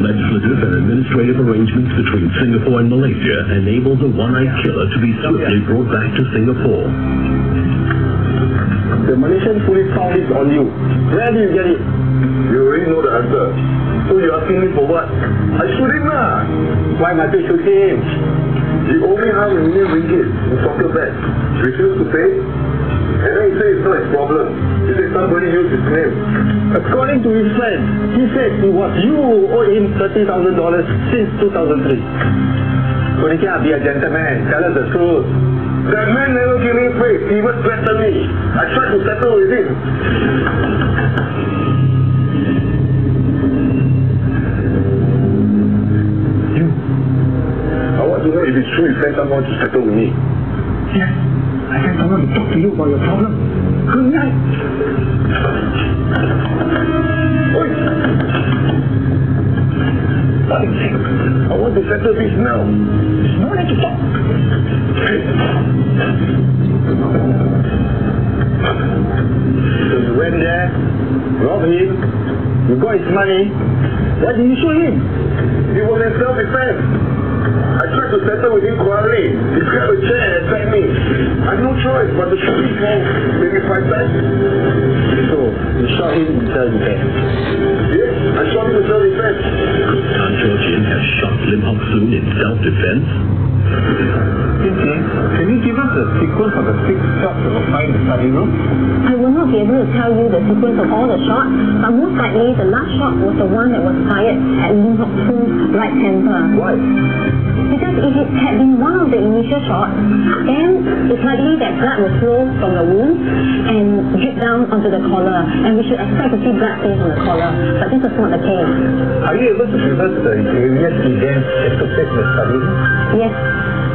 Legislative and administrative arrangements between Singapore and Malaysia enable the one-eyed killer to be swiftly brought back to Singapore. The Malaysian police found this on you. Where did you get it? You already know the answer. So you're asking me for what? I shoot him lah. Why must you shoot him? He owed me half a million ringgit in soccer bets. Refused to pay? And then he said it's not his problem. He said somebody used his name. According to his friend, he said it was you who owed him $30,000 since 2003. So he can't be a gentleman. Tell us the truth. That man never gave me faith. He even threatened me. I tried to settle with him. You? I want to know if it's true you sent someone to settle with me. Yes. I sent someone to talk to you about your problem. Good night. Oi! I want to settle this now. There's no need to talk. Hey. So you went there, robbed him, you got his money. Why did you shoot him? He was in self-defense. I tried to settle with him quietly. He grabbed a chair and attacked me. I had no choice but to shoot him for maybe 5 times. So, you shot him in self-defense? Yes, I shot him in self-defense. Could Tan Chor Jin have shot Lim Hock Soon in self-defense? Can you give us the sequence of the 6 shots that were fired in the study room? I will not be able to tell you the sequence of all the shots, but most likely the last shot was the one that was fired at Lim Hock Soon's right temple. Why? Because if it had been one of the initial shots, then it's likely that blood will flow from the wound and drip down onto the collar, and we should expect to see blood stains on the collar, but this is not the case. Are you able to give us the various events that took place in the study room? Yes.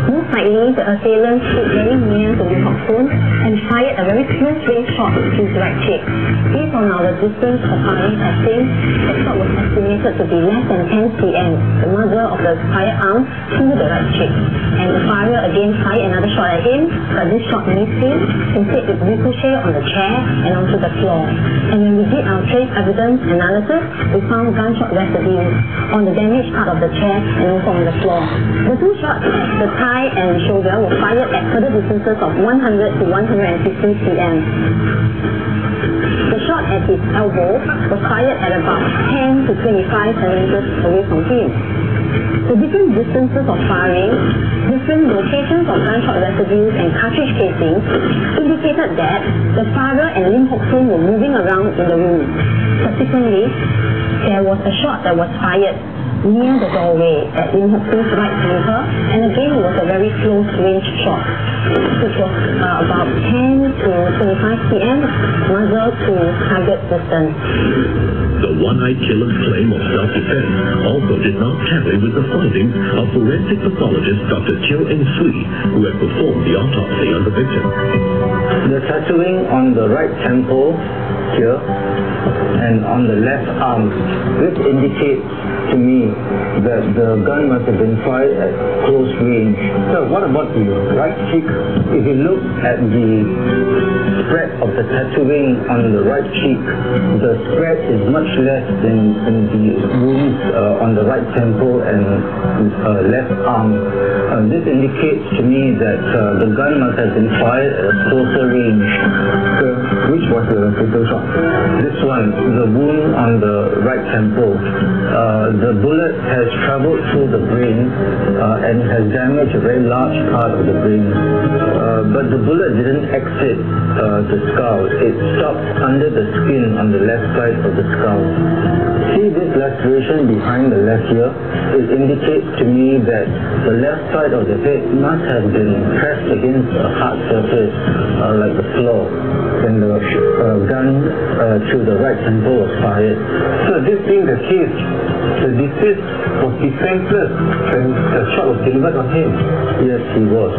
Most likely, the assailant stood very near to Lim Hock Soon and fired a very close-range shot to his right cheek. Based on our distance of firing testing, the shot was estimated to be less than 10 cm, the muzzle of the firearm to the right cheek. And the firer again fired another shot at him, but this shot missed him. Instead, it ricocheted on the chair and onto the floor. And when we did our trace evidence analysis, we found gunshot residues on the damaged part of the chair and also on the floor. The 2 shots at the thigh and shoulder were fired at further distances of 100 to 150 cm. The shot at his elbow was fired at about 10 to 25 centimeters away from him. The different distances of firing, different locations of gunshot residues and cartridge casings indicated that the firer and Lim Hock Soon were moving around in the room. Subsequently, there was a shot that was fired near the doorway at Lim Hock Soon's right temple, and again it was a very close-range shot, which was about 10 to 25 cm, muzzle to target distance. The one-eyed killer's claim of self-defense also did not tally with the findings of forensic pathologist Dr. Teo Eng Swee, who had performed the autopsy on the victim. The tattooing on the right temple here and on the left arm, this indicates to me that the gun must have been fired at close range. So what about the right cheek? If you look at the spread of the tattooing on the right cheek, the spread is much less than in the wounds on the right temple and left arm. This indicates to me that the gun must have been fired at a closer range. So which was the fatal shot? This one, the wound on the right temple. The bullet has traveled through the brain and has damaged a very large part of the brain. But the bullet didn't exit the skull. It stopped under the skin on the left side of the skull. See this laceration behind the left ear? It indicates to me that the left side of the head must have been pressed against a hard surface like the floor when the gun to the right temple was fired. So this being the case, the deceased was defenseless when the shot was delivered on him. Yes, he was.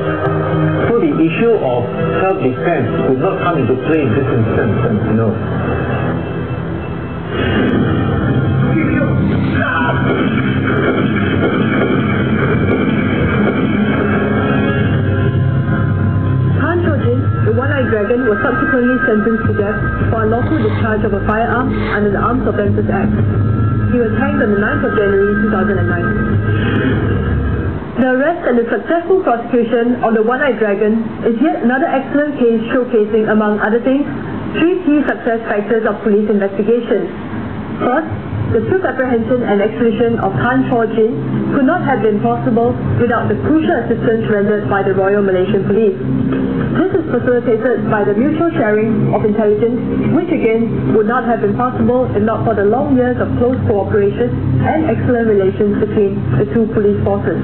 So the issue of self-defense would not come into play in this instance. No. Tan Chor Jin, the one-eyed dragon, Dragon was subsequently sentenced to death for unlawful discharge of a firearm under the Armed Offences Act. He was hanged on the 9th of January 2009. The arrest and the successful prosecution of the One-Eyed Dragon is yet another excellent case showcasing, among other things, three key success factors of police investigation. First, the swift apprehension and extradition of Tan Chor Jin could not have been possible without the crucial assistance rendered by the Royal Malaysian Police. This is facilitated by the mutual sharing of intelligence, which again would not have been possible if not for the long years of close cooperation and excellent relations between the two police forces.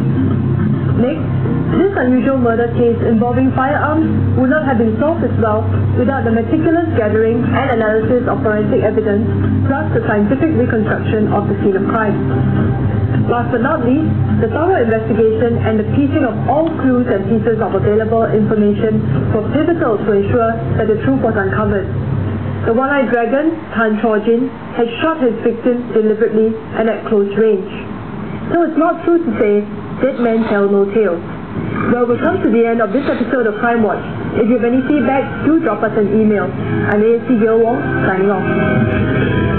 Next, this unusual murder case involving firearms would not have been solved as well without the meticulous gathering and analysis of forensic evidence, plus the scientific reconstruction of the scene of crime. Last but not least, the thorough investigation and the piecing of all clues and pieces of available information were pivotal to ensure that the truth was uncovered. The One-Eyed Dragon, Tan Chor Jin, had shot his victim deliberately and at close range. So it's not true to say, dead men tell no tales. Well, we've come to the end of this episode of Crime Watch. If you have any feedback, do drop us an email. I'm ASC Gil Wong, signing off.